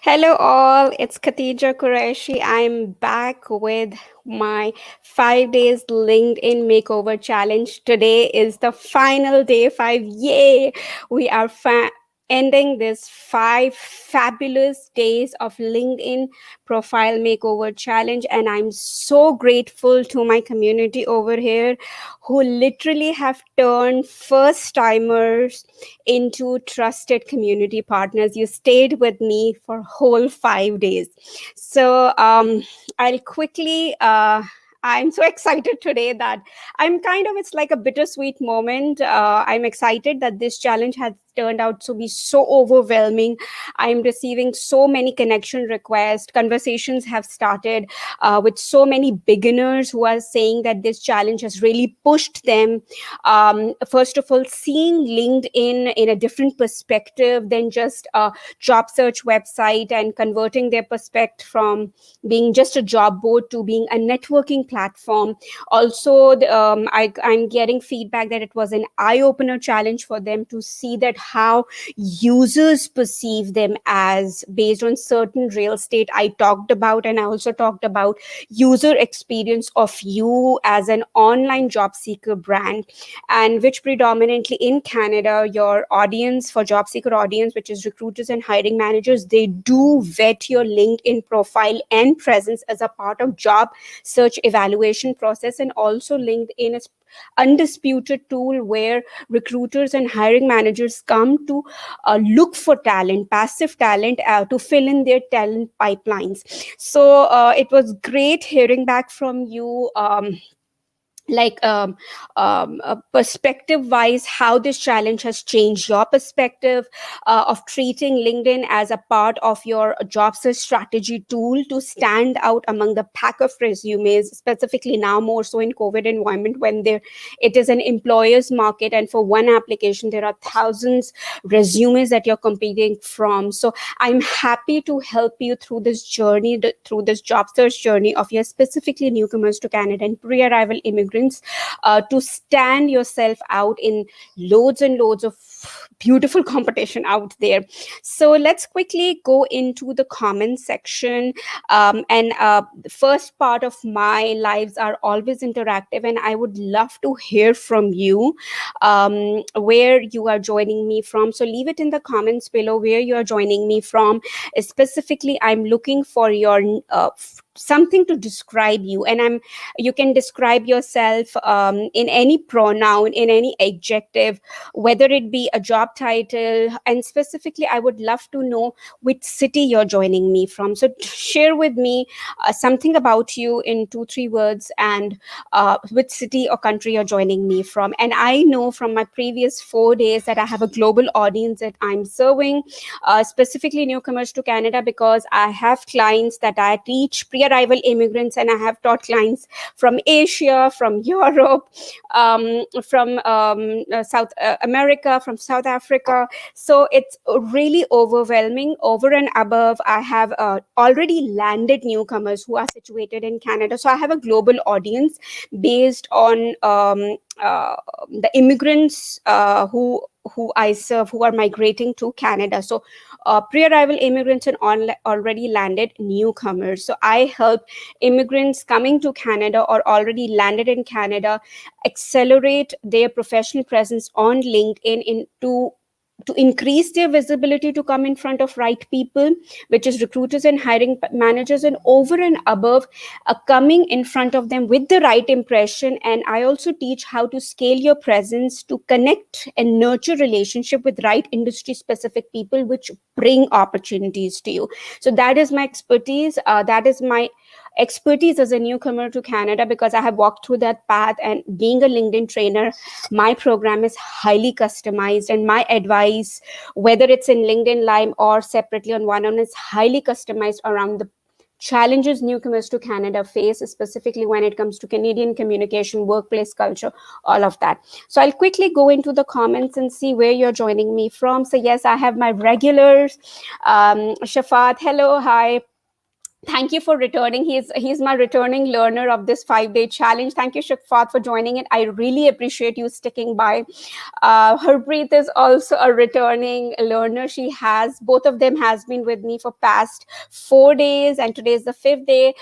Hello, all. It's Khatija Qureshi. I'm back with my 5 days LinkedIn Makeover Challenge. Today is the final day five. Yay! We are ending this 5 fabulous days of LinkedIn Profile Makeover Challenge. And I'm so grateful to my community over here who literally have turned first timers into trusted community partners. You stayed with me for whole 5 days. So I'll quickly. I'm so excited today that it's like a bittersweet moment. I'm excited that this challenge has turned out to be so overwhelming. I'm receiving so many connection requests. Conversations have started with so many beginners who are saying that this challenge has really pushed them. First of all, seeing LinkedIn in a different perspective than just a job search website and converting their perspective from being just a job board to being a networking platform. Also, I'm getting feedback that it was an eye opener challenge for them to see that how users perceive them as based on certain real estate I talked about. And I also talked about user experience of you as an online job seeker brand, and which predominantly in Canada, your audience for job seeker audience, which is recruiters and hiring managers, they do vet your LinkedIn profile and presence as a part of job search evaluation process. And also LinkedIn is undisputed tool where recruiters and hiring managers come to look for talent, passive talent, to fill in their talent pipelines. So it was great hearing back from you. Like Perspective wise, how this challenge has changed your perspective of treating LinkedIn as a part of your job search strategy tool to stand out among the pack of resumes, specifically now more so in COVID environment when there it is an employer's market, and for one application there are thousands resumes that you're competing from. So I'm happy to help you through this journey, through this job search journey of your specifically newcomers to Canada and pre-arrival immigrants, to stand yourself out in loads and loads of beautiful competition out there. So let's quickly go into the comment section. And The first part of my lives are always interactive, and I would love to hear from you, where you are joining me from. So leave it in the comments below where you are joining me from. Specifically, I'm looking for your something to describe you, and you can describe yourself in any pronoun, in any adjective, whether it be a job title. And specifically, I would love to know which city you're joining me from. So share with me something about you in 2 3 words, and which city or country you're joining me from. And I know from my previous 4 days that I have a global audience that I'm serving, specifically newcomers to Canada, because I have clients that I teach pre-arrival immigrants, and I have taught clients from Asia, from Europe, from South America, from South Africa. So it's really overwhelming. Over and above, I have already landed newcomers who are situated in Canada. So I have a global audience based on the immigrants who I serve, who are migrating to Canada. So pre-arrival immigrants and already landed newcomers. So I help immigrants coming to Canada or already landed in Canada accelerate their professional presence on LinkedIn to increase their visibility, to come in front of right people, which is recruiters and hiring managers, and over and above, coming in front of them with the right impression. And I also teach how to scale your presence to connect and nurture relationship with right industry specific people, which bring opportunities to you. So that is my expertise. That is my expertise as a newcomer to Canada, because I have walked through that path. And being a LinkedIn trainer, my program is highly customized, and my advice, whether it's in LinkedIn Live or separately on one-on, is highly customized around the challenges newcomers to Canada face, specifically when it comes to Canadian communication, workplace culture, all of that. So I'll quickly go into the comments and see where you're joining me from. So yes, I have my regulars. Shafat, hello, hi. Thank you for returning. He's my returning learner of this 5-day challenge. Thank you, Shukfat, for joining it. I really appreciate you sticking by. Harpreet is also a returning learner. She has both of them has been with me for past 4 days, and today is the 5th day.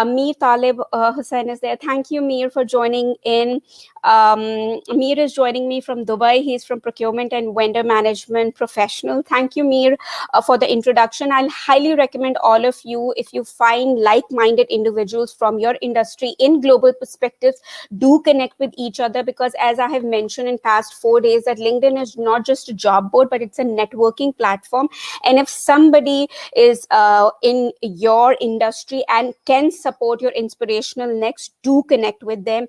Mir Talib Hussain is there. Thank you, Mir, for joining in. Mir is joining me from Dubai. He's from procurement and vendor management professional. Thank you, Mir, for the introduction. I'll highly recommend all of you, if you find like-minded individuals from your industry in global perspectives, do connect with each other, because as I have mentioned in past 4 days, that LinkedIn is not just a job board, but it's a networking platform. And if somebody is in your industry and can support your inspirational next, do connect with them.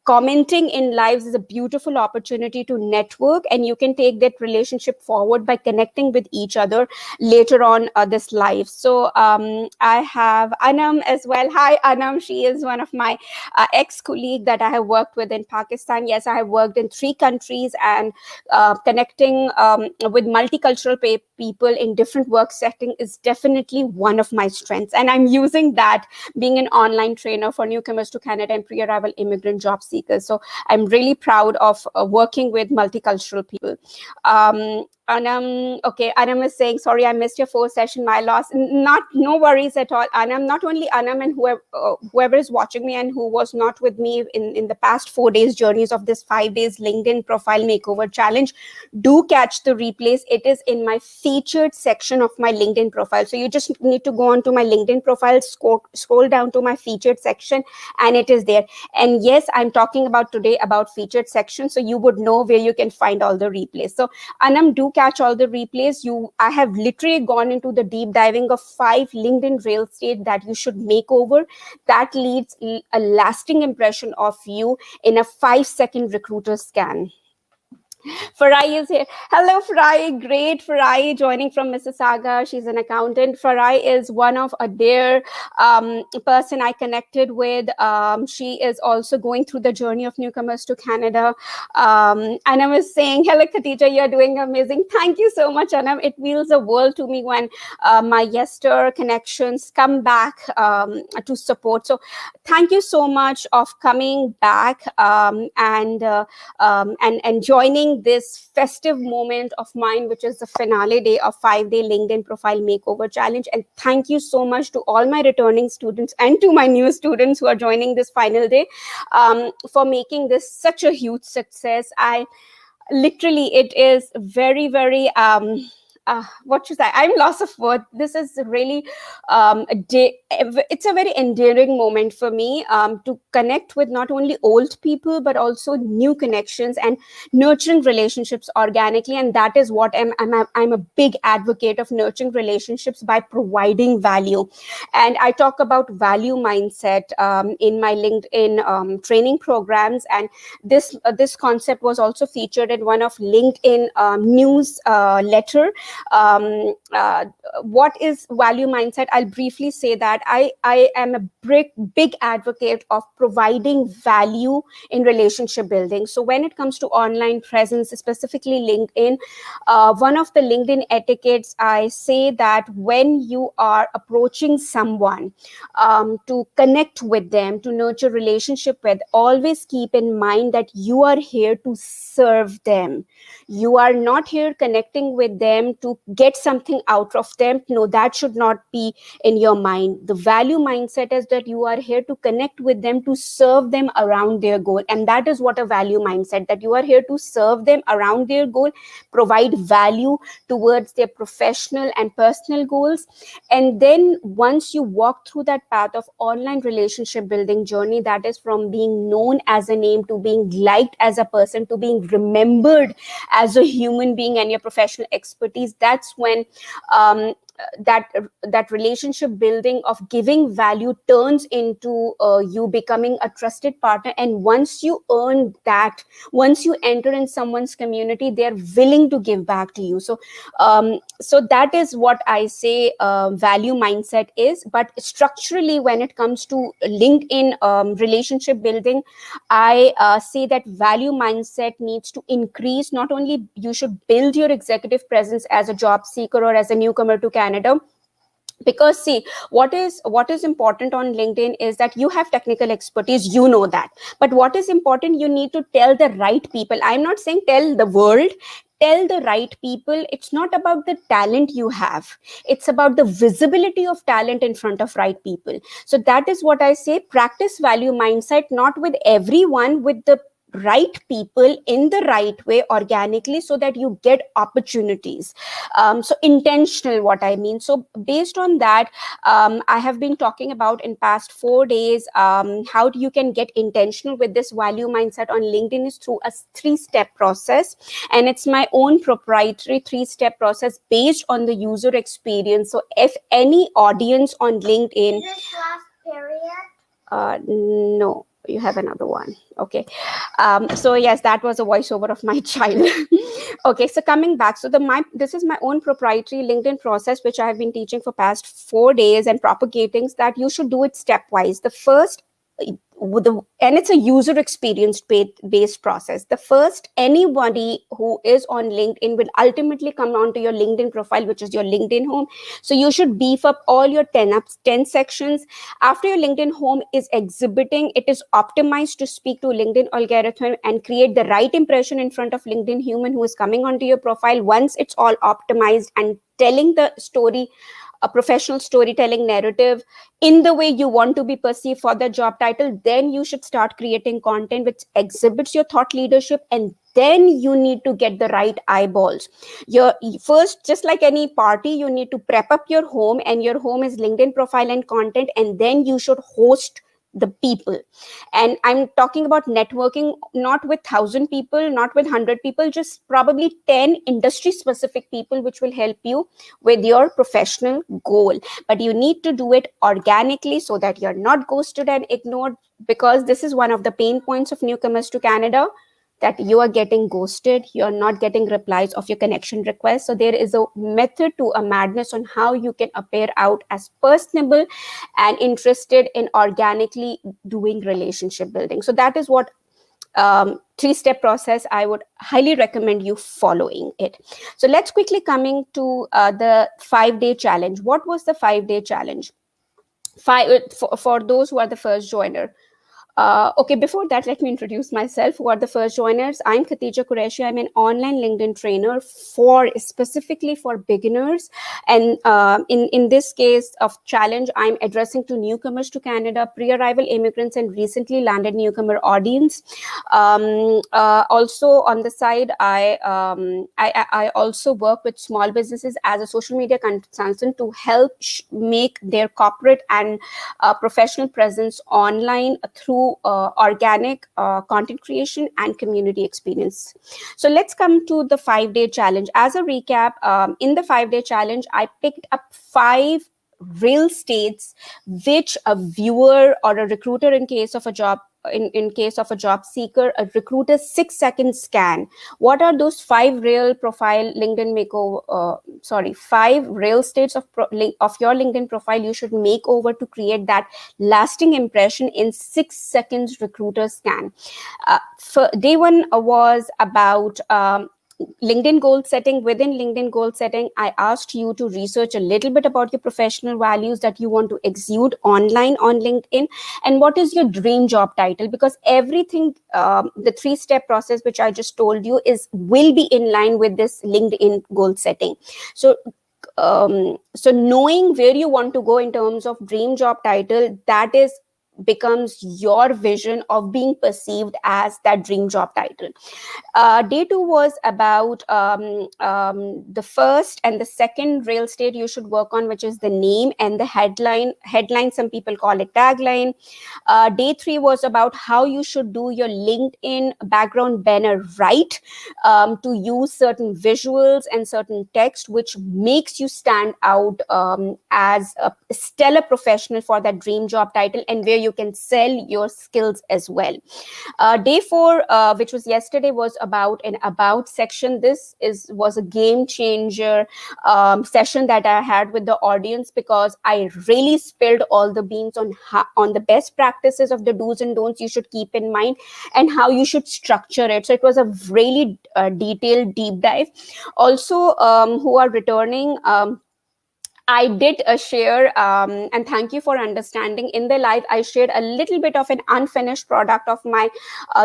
Commenting in lives is a beautiful opportunity to network, and you can take that relationship forward by connecting with each other later on this live. So I have Anam as well. Hi, Anam. She is one of my ex-colleague that I have worked with in Pakistan. Yes, I have worked in 3 countries, and connecting with multicultural people in different work setting is definitely one of my strengths, and I'm using that being an online trainer for newcomers to Canada and pre-arrival immigrant job seekers. So I'm really proud of working with multicultural people. Anam, okay, Anam is saying, sorry, I missed your 4th session, my loss. Not, no worries at all, Anam. Not only Anam and whoever is watching me and who was not with me in the past 4 days journeys of this 5 days LinkedIn profile makeover challenge, do catch the replays. It is in my featured section of my LinkedIn profile. So you just need to go on to my LinkedIn profile, scroll down to my featured section, and it is there. And yes, I'm talking about today about featured section, so you would know where you can find all the replays. So Anam, do catch all the replays. I have literally gone into the deep diving of 5 LinkedIn real estate that you should make over. That leaves a lasting impression of you in a 5-second recruiter scan. Farai is here. Hello, Farai. Great. Farai joining from Mississauga. She's an accountant. Farai is one of a dear person I connected with. She is also going through the journey of newcomers to Canada. Anam is saying, hello, Khatija, you're doing amazing. Thank you so much, Anam. It means the world to me when my Yester connections come back to support. So thank you so much of coming back and joining this festive moment of mine, which is the finale day of 5-day LinkedIn profile makeover challenge. And thank you so much to all my returning students and to my new students who are joining this final day for making this such a huge success. Literally, it is very, very what should I? I'm loss of word. This is really it's a very endearing moment for me to connect with not only old people but also new connections and nurturing relationships organically. And that is what I'm a big advocate of, nurturing relationships by providing value. And I talk about value mindset in my LinkedIn training programs. And this concept was also featured in one of LinkedIn news letter. What is value mindset? I'll briefly say that I am a big advocate of providing value in relationship building. So when it comes to online presence, specifically LinkedIn, one of the LinkedIn etiquettes, I say that when you are approaching someone to connect with them, to nurture relationship with, always keep in mind that you are here to serve them. You are not here connecting with them to get something out of them. No, that should not be in your mind. The value mindset is that you are here to connect with them, to serve them around their goal. And that is what a value mindset, that you are here to serve them around their goal, provide value towards their professional and personal goals. And then once you walk through that path of online relationship building journey, that is from being known as a name to being liked as a person to being remembered as a human being and your professional expertise, that's when that relationship building of giving value turns into you becoming a trusted partner. And once you earn that, once you enter in someone's community, they're willing to give back to you. So that is what I say value mindset is. But structurally, when it comes to LinkedIn relationship building, I say that value mindset needs to increase. Not only you should build your executive presence as a job seeker or as a newcomer to Canada, Because see, what is important on LinkedIn is that you have technical expertise, you know that. But what is important, you need to tell the right people. I'm not saying tell the world, tell the right people. It's not about the talent you have, it's about the visibility of talent in front of right people. So that is what I say, practice value mindset, not with everyone, with the right people in the right way, organically, so that you get opportunities. So intentional, what I mean. So based on that, I have been talking about in past 4 days, how you can get intentional with this value mindset on LinkedIn is through a 3-step process. And it's my own proprietary 3-step process based on the user experience. So if any audience on LinkedIn, is this last period? No, you have another one. Okay. So yes, that was a voiceover of my child. Okay, so coming back, so this is my own proprietary LinkedIn process, which I have been teaching for past 4 days and propagating, that you should do it stepwise. The first, and it's a user experience based process. The first, anybody who is on LinkedIn will ultimately come onto your LinkedIn profile, which is your LinkedIn home. So you should beef up all your 10 sections. After your LinkedIn home is exhibiting, it is optimized to speak to LinkedIn algorithm and create the right impression in front of LinkedIn human who is coming onto your profile. Once it's all optimized and telling the story, a professional storytelling narrative in the way you want to be perceived for the job title, then you should start creating content which exhibits your thought leadership, and then you need to get the right eyeballs. Your first, just like any party, you need to prep up your home, and your home is LinkedIn profile and content, and then you should host the people. And I'm talking about networking, not with 1,000 people, not with 100 people, just probably 10 industry specific people, which will help you with your professional goal. But you need to do it organically so that you're not ghosted and ignored, because this is one of the pain points of newcomers to Canada, that you are getting ghosted, you're not getting replies of your connection requests. So there is a method to a madness on how you can appear out as personable and interested in organically doing relationship building. So that is what 3-step process I would highly recommend you following it. So let's quickly coming to the 5-day challenge. What was the 5-day challenge? For those who are the first joiner. Okay, before that, let me introduce myself. Who are the first joiners? I'm Khatija Qureshi. I'm an online LinkedIn trainer specifically for beginners. And in this case of challenge, I'm addressing to newcomers to Canada, pre-arrival immigrants, and recently landed newcomer audience. Also on the side, I also work with small businesses as a social media consultant to help make their corporate and professional presence online through organic content creation and community experience. So let's come to the 5-day challenge. As a recap, in the 5-day challenge, I picked up 5 real states which a viewer or a recruiter, in case of a job, in case of a job seeker, a recruiter's 6-second scan. What are those 5 real profile LinkedIn makeover? 5 real states of your LinkedIn profile you should make over to create that lasting impression in 6 seconds recruiter scan. For day 1 was about LinkedIn goal setting. Within LinkedIn goal setting, I asked you to research a little bit about your professional values that you want to exude online on LinkedIn, and what is your dream job title, because everything, the 3-step process which I just told you will be in line with this LinkedIn goal setting. So knowing where you want to go in terms of dream job title, that is becomes your vision of being perceived as that dream job title. Day 2 was about the first and the second real estate you should work on, which is the name and the headline. Some people call it tagline. Day 3 was about how you should do your LinkedIn background banner right, to use certain visuals and certain text which makes you stand out as a stellar professional for that dream job title, and where you can sell your skills as well. Day 4, which was yesterday, was about an about section. This was a game changer session that I had with the audience, because I really spilled all the beans on the best practices of the do's and don'ts you should keep in mind, and how you should structure it. So it was a really detailed deep dive. Also, who are returning, I did share, and thank you for understanding. In the live, I shared a little bit of an unfinished product of my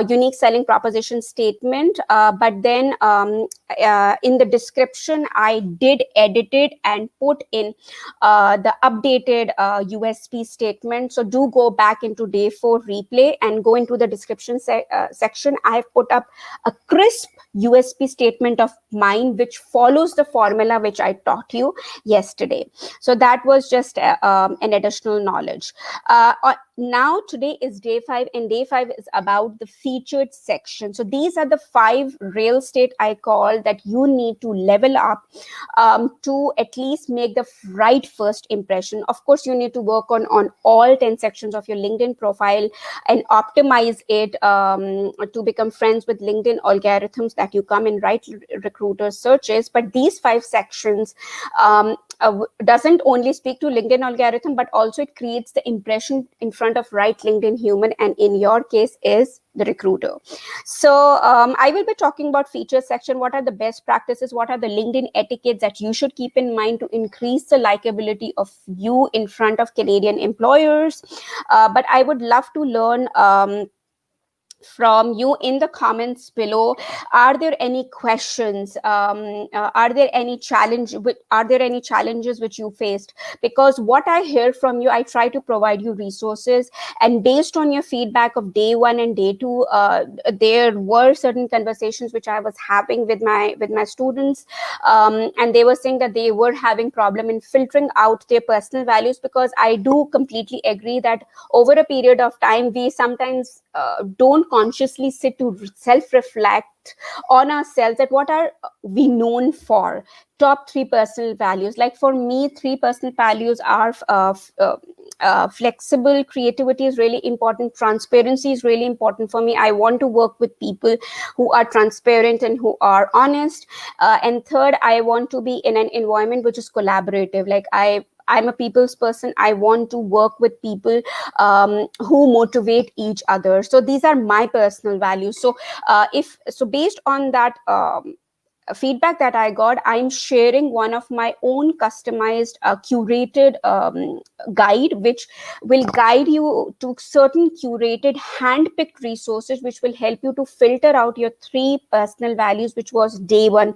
unique selling proposition statement. But then in the description, I did edit it and put in the updated USP statement. So do go back into day 4 replay and go into the description section. I have put up a crisp USP statement of mine, which follows the formula which I taught you yesterday. So that was just an additional knowledge. Now today is day 5, and day 5 is about the featured section. So these are the 5 real estate I call that you need to level up to at least make the right first impression. Of course, you need to work on all 10 sections of your LinkedIn profile and optimize it to become friends with LinkedIn algorithms that you come in right recruiter searches. But these 5 sections doesn't only speak to LinkedIn algorithm, but also it creates the impression in front of right LinkedIn human, and in your case is the recruiter. So I will be talking about features section. What are the best practices? What are the LinkedIn etiquettes that you should keep in mind to increase the likability of you in front of Canadian employers? But I would love to learn from you in the comments below. Are there any questions? Are there any challenges which you faced? Because what I hear from you, I try to provide you resources, and based on your feedback of day 1 and day 2, there were certain conversations which I was having with my students, and they were saying that they were having problem in filtering out their personal values, because I do completely agree that over a period of time we sometimes don't consciously sit to self-reflect on ourselves, that what are we known for. Top 3 personal values, like for me, 3 personal values are flexible, creativity is really important, transparency is really important for me. I want to work with people who are transparent and who are honest, and third, I want to be in an environment which is collaborative. Like I'm a people's person. I want to work with people who motivate each other. So these are my personal values. So based on that feedback that I got, I'm sharing one of my own customized, curated guide, which will guide you to certain curated, hand-picked resources, which will help you to filter out your 3 personal values, which was day 1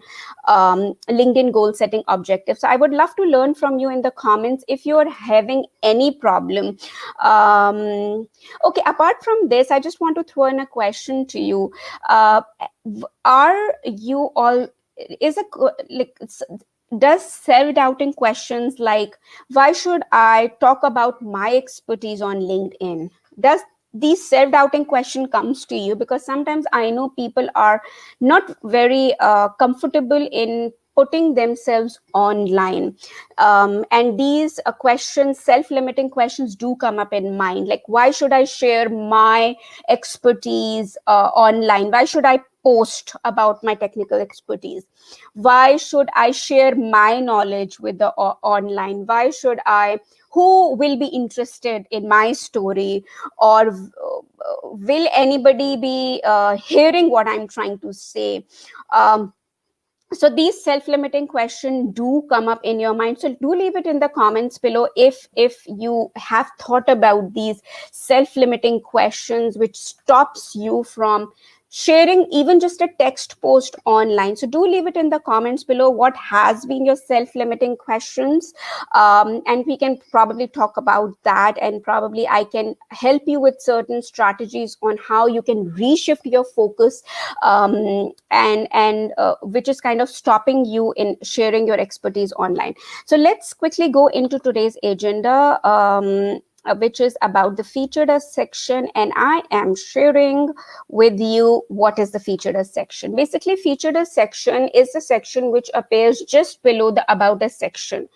LinkedIn goal setting objective. So I would love to learn from you in the comments if you are having any problem. Okay, apart from this, I just want to throw in a question to you. Are you all is a like does self-doubting questions like why should I talk about my expertise on LinkedIn, does these self-doubting question comes to you? Because sometimes I know people are not very comfortable in putting themselves online, and these questions, self-limiting questions, do come up in mind, like why should I share my expertise online, why should I post about my technical expertise, why should I share my knowledge with the online, why should I, who will be interested in my story, or will anybody be hearing what I'm trying to say? So these self-limiting questions do come up in your mind, so do leave it in the comments below if you have thought about these self-limiting questions which stops you from sharing even just a text post online. So do leave it in the comments below what has been your self-limiting questions, and we can probably talk about that, and probably I can help you with certain strategies on how you can reshift your focus, and which is kind of stopping you in sharing your expertise online. So let's quickly go into today's agenda, which is about the featured us section, and I am sharing with you what is the featured us section. Basically, featured us section is the section which appears just below the about us section,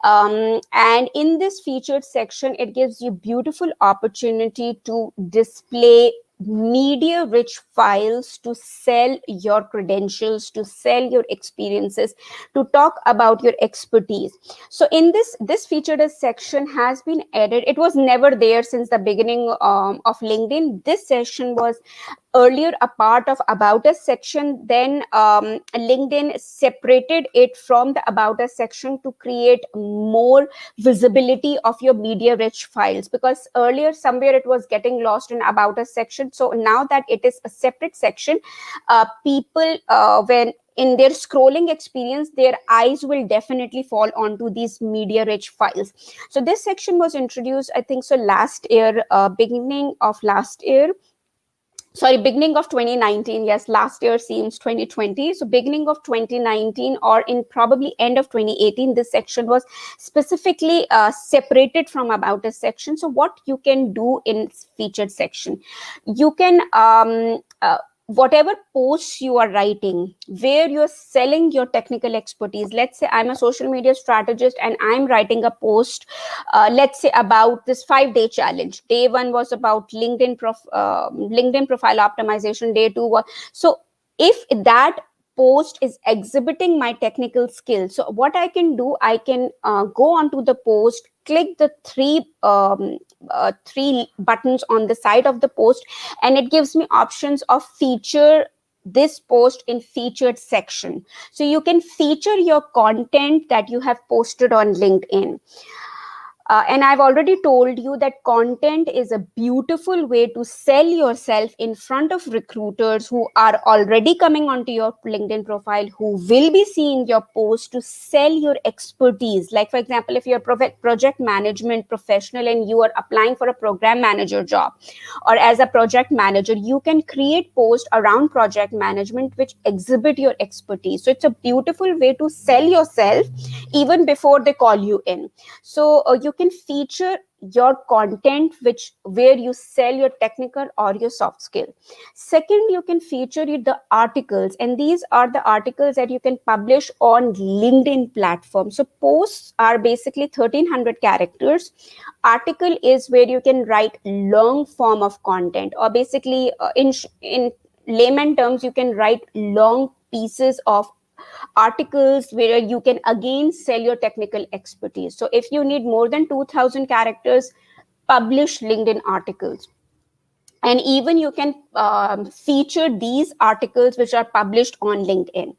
and in this featured section, it gives you beautiful opportunity to display media rich files, to sell your credentials, to sell your experiences, to talk about your expertise. So in this featured as section has been added. It was never there since the beginning of LinkedIn. This section was earlier a part of About Us section. Then LinkedIn separated it from the About Us section to create more visibility of your media rich files, because earlier somewhere it was getting lost in About Us section. So now that it is a separate section, people, when in their scrolling experience, their eyes will definitely fall onto these media rich files. So this section was introduced, I think so, last year, beginning of last year, sorry, beginning of 2019. Yes, last year seems 2020. So beginning of 2019, or in probably end of 2018, this section was specifically separated from About Us section. So what you can do in featured section, you can whatever posts you are writing, where you're selling your technical expertise. Let's say I'm a social media strategist and I'm writing a post, let's say about this 5-day challenge. Day one was about LinkedIn profile optimization. Day two was, so if that post is exhibiting my technical skills, so what I can do, I can go onto the post, click the three buttons on the side of the post, and it gives me options of feature this post in featured section. So you can feature your content that you have posted on LinkedIn. And I've already told you that content is a beautiful way to sell yourself in front of recruiters who are already coming onto your LinkedIn profile, who will be seeing your post, to sell your expertise. Like, for example, if you're a project management professional and you are applying for a program manager job, or as a project manager, you can create posts around project management which exhibit your expertise. So it's a beautiful way to sell yourself even before they call you in. So you can feature your content where you sell your technical or your soft skill. Second, you can feature the articles, and these are the articles that you can publish on LinkedIn platform. So posts are basically 1300 characters. Article is where you can write long form of content, or basically in layman terms, you can write long pieces of articles where you can again sell your technical expertise. So if you need more than 2000 characters, publish LinkedIn articles. And even you can feature these articles which are published on LinkedIn.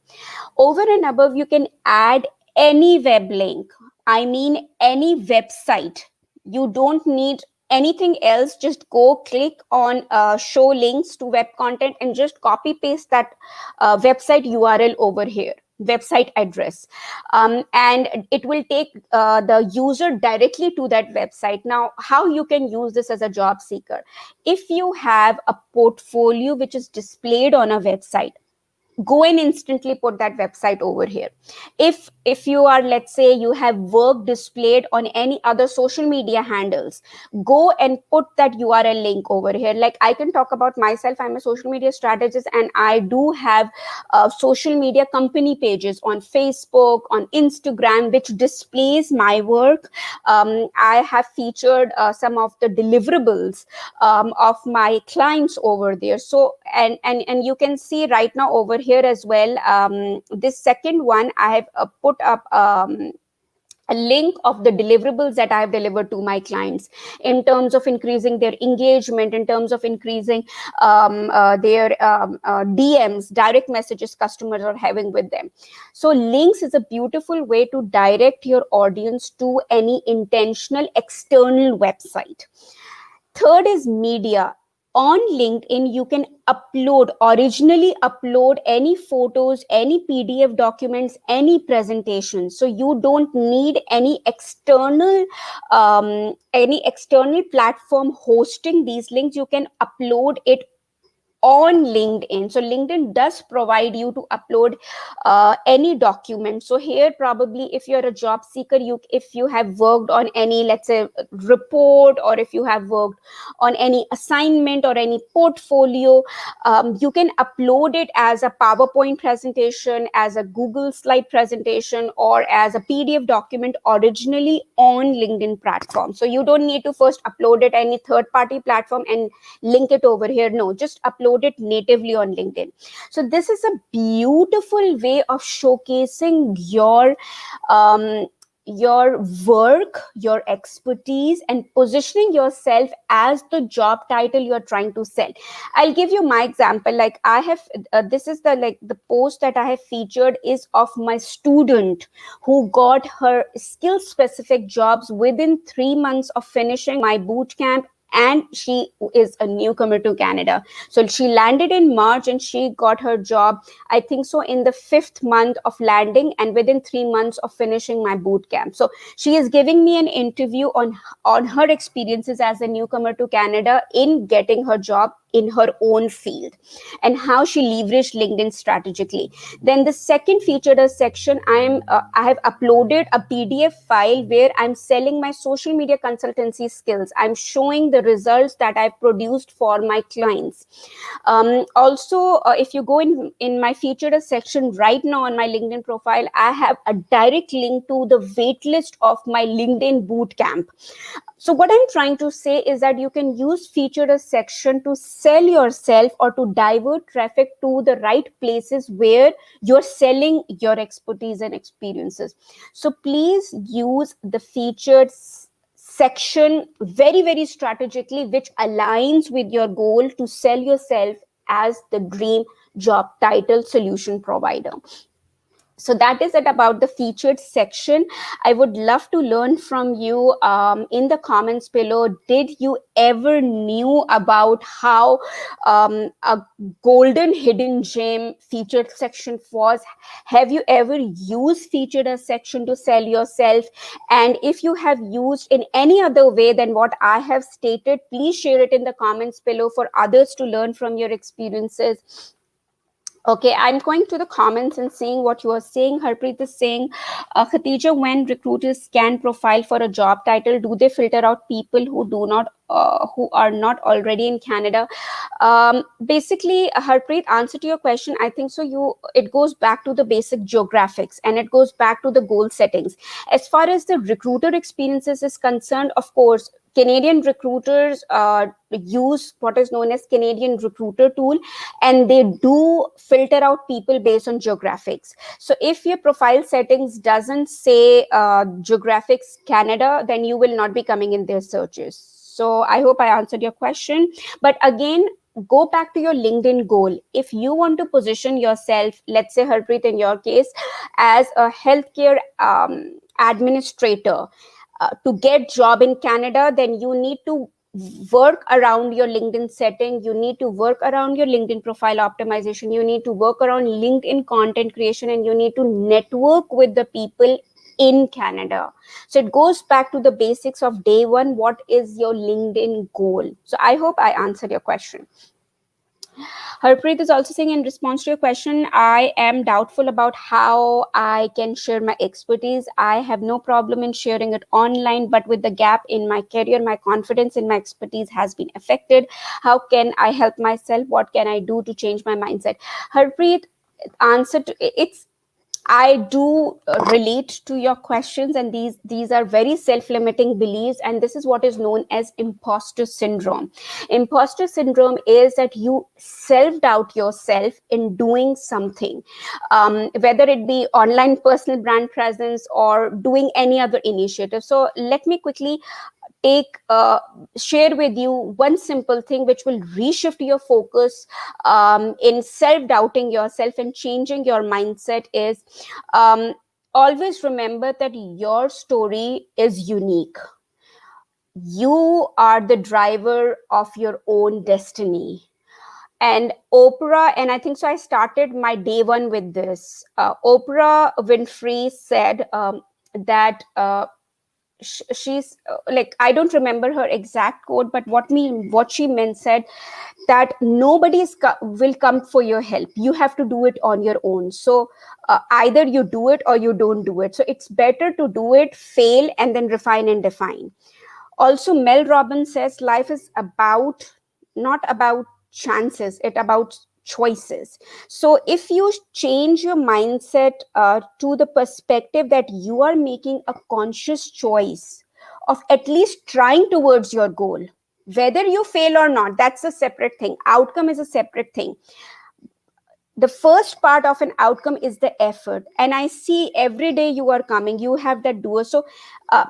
Over and above, you can add any web link. I mean, any website. You don't need anything else. Just go click on show links to web content and just copy paste that website URL over here, website address, and it will take the user directly to that website. Now, how you can use this as a job seeker? If you have a portfolio which is displayed on a website, go and instantly put that website over here. If you are, let's say, you have work displayed on any other social media handles, go and put that URL link over here. Like, I can talk about myself. I'm a social media strategist, and I do have social media company pages on Facebook, on Instagram, which displays my work. I have featured some of the deliverables of my clients over there. So and you can see right now over here as well, this second one, I have put up a link of the deliverables that I have delivered to my clients, in terms of increasing their engagement, in terms of increasing their DMs, direct messages customers are having with them. So links is a beautiful way to direct your audience to any intentional external website. Third is media. On LinkedIn, you can originally upload any photos, any PDF documents, any presentations. So you don't need any external platform hosting these links. You can upload it on LinkedIn. So LinkedIn does provide you to upload any document. So here, probably if you're a job seeker, if you have worked on any, let's say, report, or if you have worked on any assignment or any portfolio, you can upload it as a PowerPoint presentation, as a Google slide presentation, or as a PDF document originally on LinkedIn platform. So you don't need to first upload it any third party platform and link it over here. No, just upload it natively on LinkedIn. So this is a beautiful way of showcasing your your work, your expertise, and positioning yourself as the job title you're trying to sell. I'll give you my example. Like I have, this is the post that I have featured is of my student who got her skill specific jobs within 3 months of finishing my boot camp, and she is a newcomer to Canada. So she landed in March and she got her job, I think so, in the 5th month of landing and within 3 months of finishing my boot camp. So she is giving me an interview on her experiences as a newcomer to Canada in getting her job in her own field and how she leveraged LinkedIn strategically. Then the second featured us section, I have uploaded a PDF file where I'm selling my social media consultancy skills. I'm showing the results that I've produced for my clients. Also, if you go in my featured us section right now on my LinkedIn profile, I have a direct link to the waitlist of my LinkedIn bootcamp. So what I'm trying to say is that you can use featured us section to sell yourself or to divert traffic to the right places where you're selling your expertise and experiences. So please use the featured section very, very strategically, which aligns with your goal to sell yourself as the dream job title solution provider. So that is it about the featured section. I would love to learn from you in the comments below. Did you ever knew about how a golden hidden gem featured section was? Have you ever used featured a section to sell yourself? And if you have used in any other way than what I have stated, please share it in the comments below for others to learn from your experiences. Okay, I'm going to the comments and seeing what you are saying. Harpreet is saying, Khatija, when recruiters scan profile for a job title, do they filter out people who are not already in Canada? Basically, Harpreet, answer to your question, I think so. It goes back to the basic geographics and it goes back to the goal settings. As far as the recruiter experiences is concerned, of course, Canadian recruiters use what is known as Canadian recruiter tool, and they do filter out people based on geographics. So if your profile settings doesn't say geographics Canada, then you will not be coming in their searches. So I hope I answered your question. But again, go back to your LinkedIn goal. If you want to position yourself, let's say Harpreet in your case, as a healthcare administrator, to get job in Canada, then you need to work around your LinkedIn setting. You need to work around your LinkedIn profile optimization. You need to work around LinkedIn content creation, and you need to network with the people in Canada. So it goes back to the basics of day one. What is your LinkedIn goal? So I hope I answered your question. Harpreet is also saying, in response to your question, I am doubtful about how I can share my expertise. I have no problem in sharing it online, but with the gap in my career, my confidence in my expertise has been affected. How can I help myself? What can I do to change my mindset? Harpreet, answer to it's I do relate to your questions, and these are very self-limiting beliefs, and this is what is known as imposter syndrome. Imposter syndrome is that you self-doubt yourself in doing something, whether it be online personal brand presence or doing any other initiative. So let me quickly share with you one simple thing which will reshift your focus in self-doubting yourself and changing your mindset is, always remember that your story is unique. You are the driver of your own destiny. And Oprah, and I think so, I started my day one with this. Oprah Winfrey said that she's like, I don't remember her exact quote, but what she meant said that will come for your help. You have to do it on your own. So either you do it or you don't do it. So it's better to do it, fail, and then refine and define. Also, Mel Robbins says life is not about chances, it's about choices. So if you change your mindset to the perspective that you are making a conscious choice of at least trying towards your goal, whether you fail or not, that's a separate thing. Outcome is a separate thing. the first part of an outcome is the effort, and I see every day you are coming, you have that doer. So uh,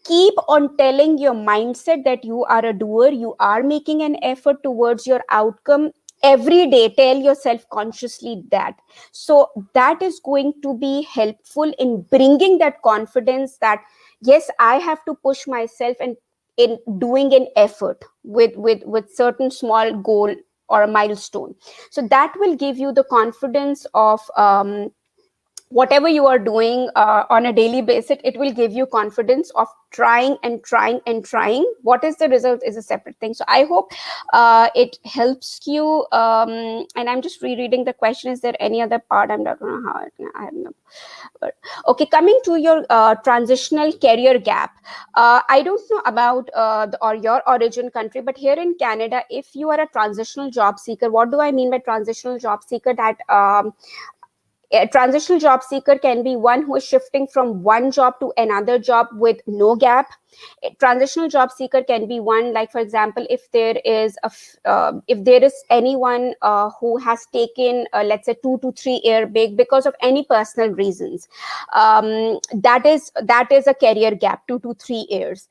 keep on telling your mindset that you are a doer, you are making an effort towards your outcome. Every day tell yourself consciously that. So that is going to be helpful in bringing that confidence that yes, I have to push myself and in doing an effort with certain small goal or a milestone. So that will give you the confidence of whatever you are doing on a daily basis. It will give you confidence of trying and trying and trying. What is the result is a separate thing. So I hope it helps you. And I'm just rereading the question. Is there any other part? I'm not know how I have no. Okay, coming to your transitional career gap. I don't know about or your origin country, but here in Canada, if you are a transitional job seeker, what do I mean by transitional job seeker? That a transitional job seeker can be one who is shifting from one job to another job with no gap. A transitional job seeker can be one, like for example, if there is anyone who has taken let's say 2 to 3 year break because of any personal reasons. That is a career gap, 2 to 3 years.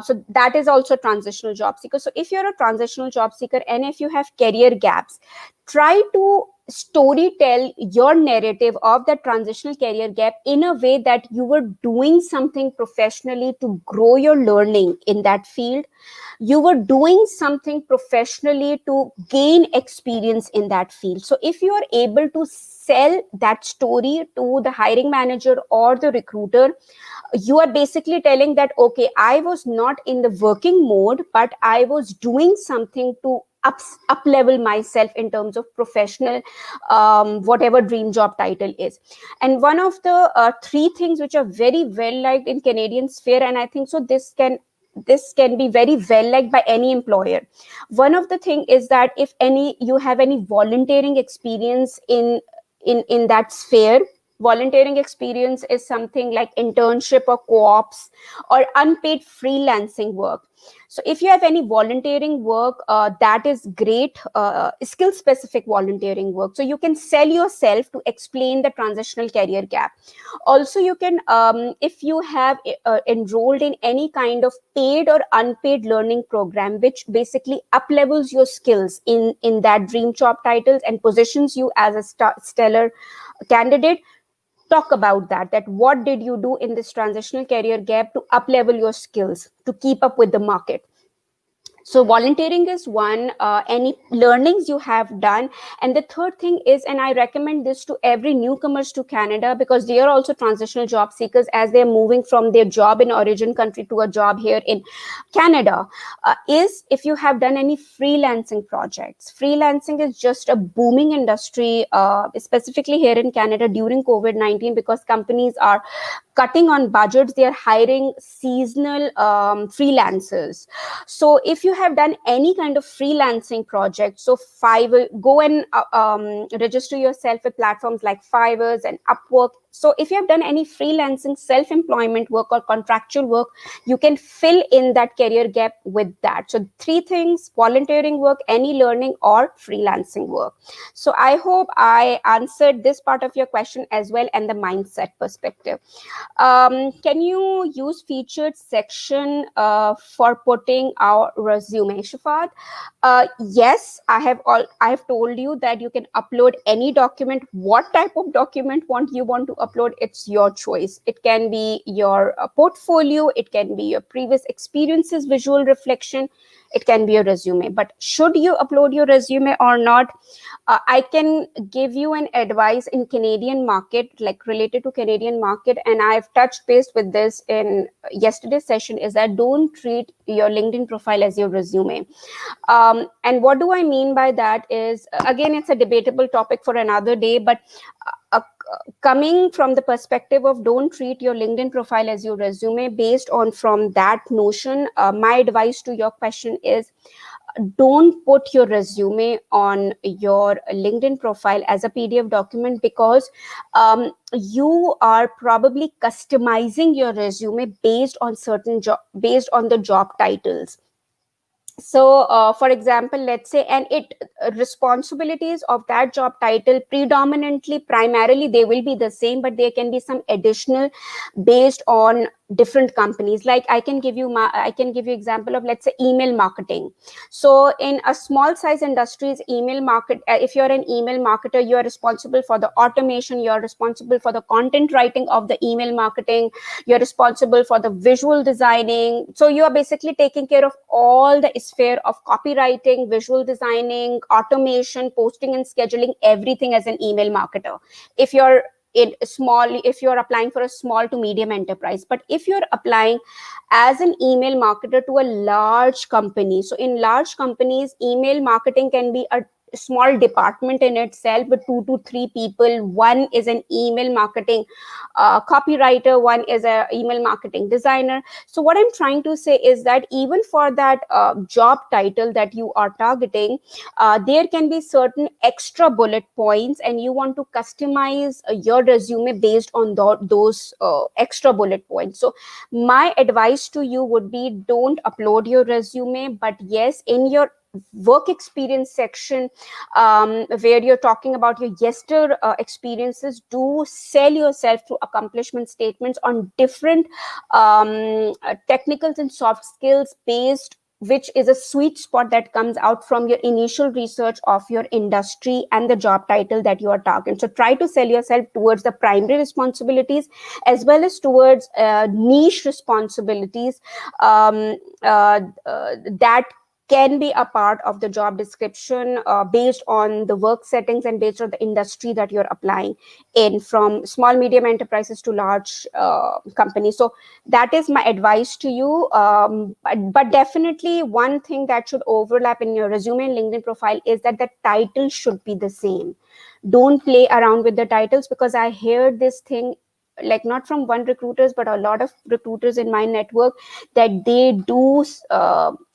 So that is also transitional job seeker. So if you're a transitional job seeker and if you have career gaps, try to story tell your narrative of that transitional career gap in a way that you were doing something professionally to grow your learning in that field. You were doing something professionally to gain experience in that field. So if you are able to sell that story to the hiring manager or the recruiter, you are basically telling that okay, I was not in the working mode, but I was doing something to up level myself in terms of professional whatever dream job title is. And one of the three things which are very well liked in Canadian sphere, and I think so this can be very well liked by any employer. One of the thing is that if any you have any volunteering experience in that sphere. Volunteering experience is something like internship or co-ops or unpaid freelancing work. So if you have any volunteering work, that is great, skill specific volunteering work, so you can sell yourself to explain the transitional career gap. Also you can if you have enrolled in any kind of paid or unpaid learning program which basically up levels your skills in that dream job titles and positions you as a stellar candidate, talk about that what did you do in this transitional career gap to up level your skills to keep up with the market. So volunteering is one, any learnings you have done. And the third thing is, and I recommend this to every newcomers to Canada because they are also transitional job seekers as they're moving from their job in origin country to a job here in Canada, is if you have done any freelancing projects. Freelancing is just a booming industry, specifically here in Canada during COVID-19, because companies are cutting on budgets, they are hiring seasonal freelancers. So if you have done any kind of freelancing project, so Fiverr, go and register yourself with platforms like Fiverr and Upwork. So if you have done any freelancing self-employment work or contractual work, you can fill in that career gap with that. So three things: volunteering work, any learning, or freelancing work. So I hope I answered this part of your question as well, and the mindset perspective. Can you use featured section for putting our resume, Shafat? Yes, I have told you that you can upload any document. What type of document you want to upload? It's your choice. It can be your portfolio. It can be your previous experiences, visual reflection. It can be a resume. But should you upload your resume or not? I can give you an advice in Canadian market, like related to Canadian market, and I've touched base with this in yesterday's session, is that don't treat your LinkedIn profile as your resume. And what do I mean by that is, again, it's a debatable topic for another day, but coming from the perspective of don't treat your LinkedIn profile as your resume, based on from that notion, my advice to your question is, don't put your resume on your LinkedIn profile as a PDF document, because you are probably customizing your resume based on the job titles. So for example, let's say, and it responsibilities of that job title predominantly, primarily, they will be the same, but there can be some additional based on different companies. Like I can give you example of, let's say, email marketing. So in a small size industries, email market, if you're an email marketer, you are responsible for the automation, you're responsible for the content writing of the email marketing, you're responsible for the visual designing. So you are basically taking care of all the sphere of copywriting, visual designing, automation, posting and scheduling, everything as an email marketer. If you're in small, if you're applying for a small to medium enterprise. But if you're applying as an email marketer to a large company, so in large companies, email marketing can be a small department in itself with 2 to 3 people. One is an email marketing copywriter, one is a email marketing designer. So what I'm trying to say is that even for that job title that you are targeting, there can be certain extra bullet points, and you want to customize your resume based on those extra bullet points. So my advice to you would be, don't upload your resume, but yes, in your work experience section, where you're talking about your yester experiences, do sell yourself through accomplishment statements on different technicals and soft skills based, which is a sweet spot that comes out from your initial research of your industry and the job title that you are targeting. So try to sell yourself towards the primary responsibilities as well as towards niche responsibilities that can be a part of the job description based on the work settings and based on the industry that you're applying in, from small medium enterprises to large companies. So that is my advice to you. But definitely one thing that should overlap in your resume and LinkedIn profile is that the title should be the same. Don't play around with the titles, because I hear this thing, like not from one recruiters but a lot of recruiters in my network, that they do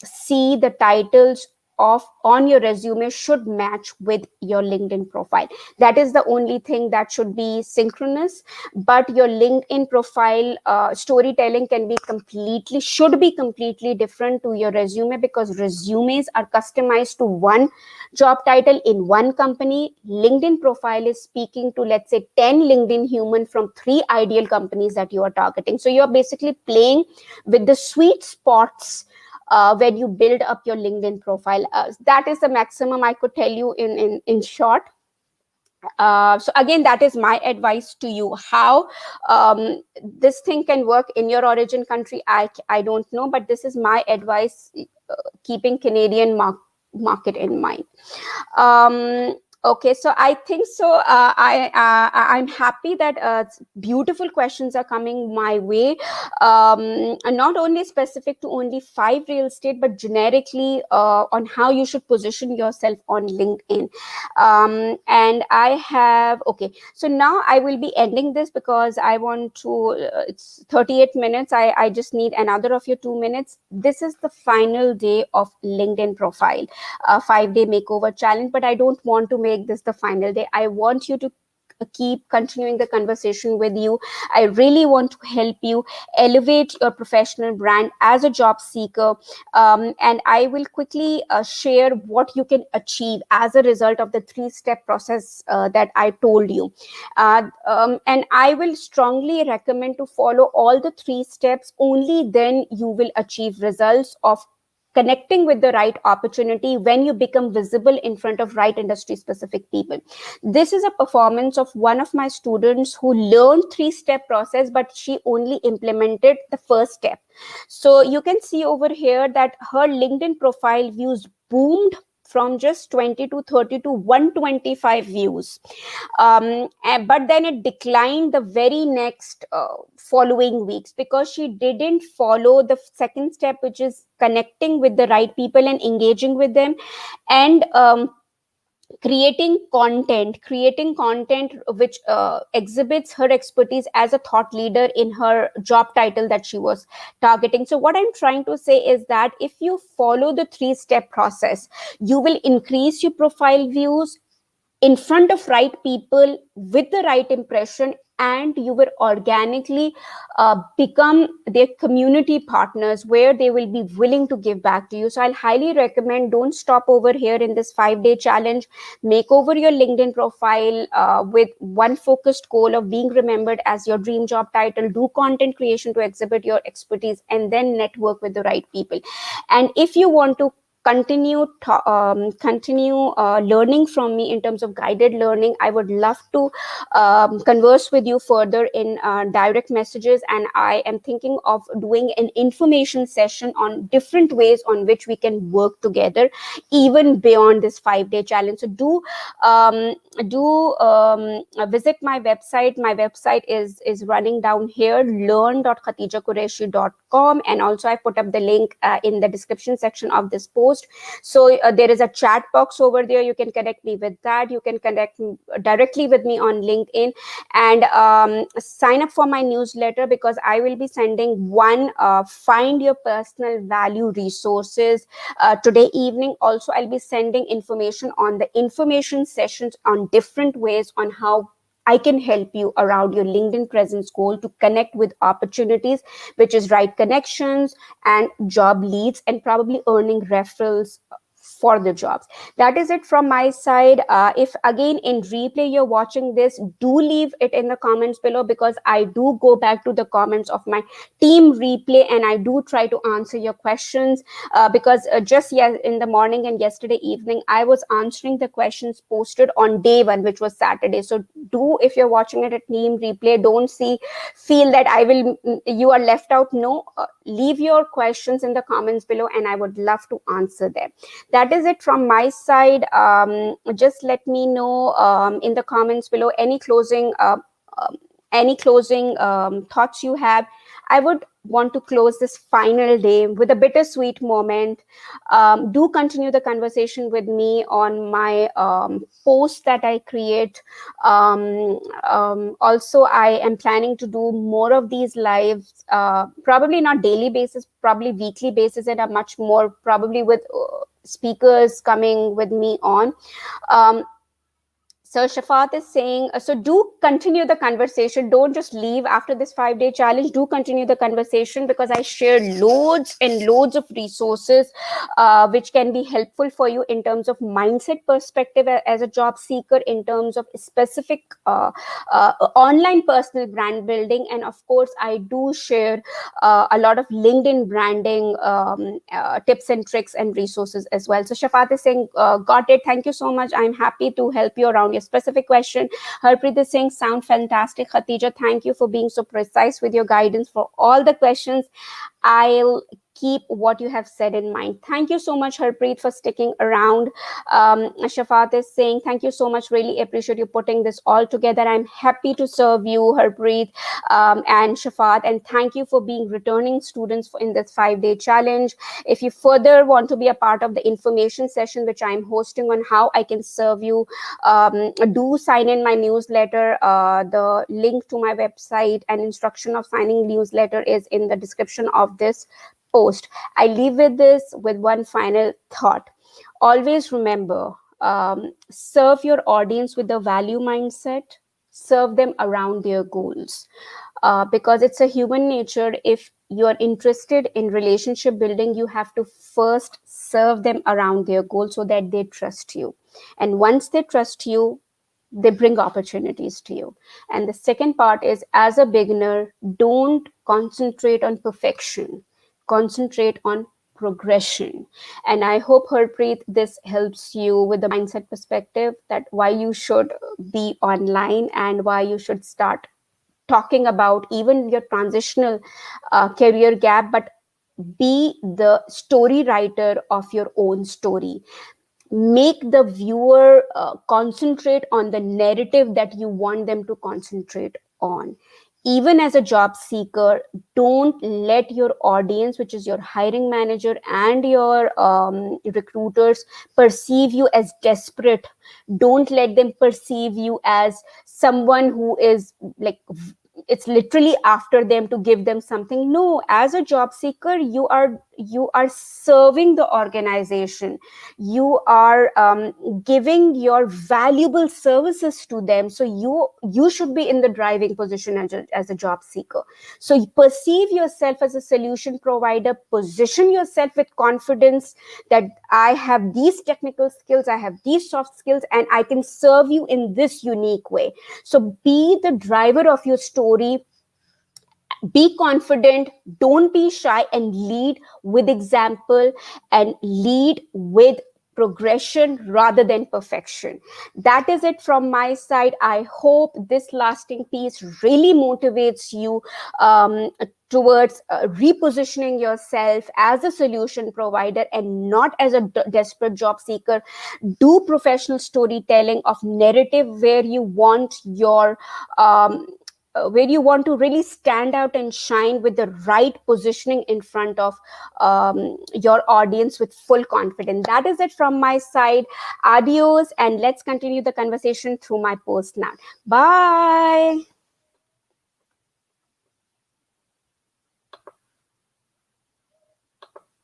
see the titles of on your resume should match with your LinkedIn profile. That is the only thing that should be synchronous. But your LinkedIn profile storytelling can be completely, should be completely different to your resume, because resumes are customized to one job title in one company. LinkedIn profile is speaking to, let's say, 10 LinkedIn human from 3 ideal companies that you are targeting. So you're basically playing with the sweet spots when you build up your LinkedIn profile. That is the maximum I could tell you in short. So again, that is my advice to you. How this thing can work in your origin country, I don't know, but this is my advice, keeping Canadian market in mind. Okay, so I think so. I'm happy that beautiful questions are coming my way, and not only specific to only 5 real estate, but generically on how you should position yourself on LinkedIn. And I have, okay, so now I will be ending this because I want to. It's 38 minutes. I just need another of your 2 minutes. This is the final day of LinkedIn profile. 5-day makeover challenge, but I don't want to make this the final day. I want you to keep continuing the conversation with you. I really want to help you elevate your professional brand as a job seeker. And I will quickly share what you can achieve as a result of the 3-step process that I told you. And I will strongly recommend to follow all the 3 steps. Only then you will achieve results of connecting with the right opportunity when you become visible in front of right industry specific people. This is a performance of one of my students who learned 3-step process, but she only implemented the first step. So you can see over here that her LinkedIn profile views boomed from just 20 to 30 to 125 views. But then it declined the very next following weeks, because she didn't follow the second step, which is connecting with the right people and engaging with them, and creating content which exhibits her expertise as a thought leader in her job title that she was targeting. So what I'm trying to say is that if you follow the 3-step process, you will increase your profile views, in front of right people with the right impression, and you will organically become their community partners where they will be willing to give back to you. So I'll highly recommend, don't stop over here in this 5-day challenge. Make over your LinkedIn profile with one focused goal of being remembered as your dream job title. Do content creation to exhibit your expertise, and then network with the right people. And if you want to continue learning from me in terms of guided learning, I would love to converse with you further in direct messages, and I am thinking of doing an information session on different ways on which we can work together even beyond this 5-day challenge. So um, visit my website. My website is running down here, learn.khatijaqureshi.com, and also I put up the link in the description section of this post. So there is a chat box over there. You can connect me with that. You can connect directly with me on LinkedIn, and sign up for my newsletter, because I will be sending one find your personal value resources today evening. Also, I'll be sending information on the information sessions on different ways on how I can help you around your LinkedIn presence goal to connect with opportunities, which is right connections and job leads, and probably earning referrals for the jobs. That is it from my side. If again in replay you're watching this, do leave it in the comments below, because I do go back to the comments of my team replay and I do try to answer your questions. Because just in the morning and yesterday evening, I was answering the questions posted on day one, which was Saturday. So do, if you're watching it at team replay, don't feel that you are left out. No, leave your questions in the comments below and I would love to answer them. That is it from my side. Just let me know in the comments below um, any closing thoughts you have. I would want to close this final day with a bittersweet moment. Do continue the conversation with me on my post that I create. Also, I am planning to do more of these lives, probably not daily basis, probably weekly basis, and a much more probably with speakers coming with me on. Um, so Shafat is saying, so do continue the conversation. Don't just leave after this 5-day challenge. Do continue the conversation, because I share loads and loads of resources which can be helpful for you in terms of mindset perspective as a job seeker, in terms of specific online personal brand building. And of course, I do share a lot of LinkedIn branding tips and tricks and resources as well. So Shafat is saying, got it. Thank you so much. I'm happy to help you around your specific question. Harpreet is saying, sound fantastic. Khatija, thank you for being so precise with your guidance for all the questions. I'll keep what you have said in mind. Thank you so much, Harpreet, for sticking around. Shafat is saying, thank you so much. Really appreciate you putting this all together. I'm happy to serve you, Harpreet and Shafat. And thank you for being returning students in this 5-day challenge. If you further want to be a part of the information session, which I'm hosting on how I can serve you, do sign in my newsletter. The link to my website and instruction of signing newsletter is in the description of this post. I leave with this with one final thought. Always remember, serve your audience with the value mindset, serve them around their goals. Because it's a human nature. If you're interested in relationship building, you have to first serve them around their goals so that they trust you. And once they trust you, they bring opportunities to you. And the second part is, as a beginner, don't concentrate on perfection, concentrate on progression. And I hope, Harpreet, this helps you with the mindset perspective, that why you should be online and why you should start talking about even your transitional career gap, but be the story writer of your own story. Make the viewer concentrate on the narrative that you want them to concentrate on. Even as a job seeker, don't let your audience, which is your hiring manager and your recruiters, perceive you as desperate. Don't let them perceive you as someone who is like, it's literally after them to give them something. No, as a job seeker, you are you are serving the organization, you are giving your valuable services to them. So you should be in the driving position as a job seeker. So you perceive yourself as a solution provider, position yourself with confidence that I have these technical skills, I have these soft skills, and I can serve you in this unique way. So be the driver of your story, be confident, don't be shy, and lead with example, and lead with progression rather than perfection. That is it from my side. I hope this lasting piece really motivates you towards repositioning yourself as a solution provider and not as a desperate job seeker. Do professional storytelling of narrative where you want your where you want to really stand out and shine with the right positioning in front of your audience with full confidence. That is it from my side. Adios, and let's continue the conversation through my post now. Bye.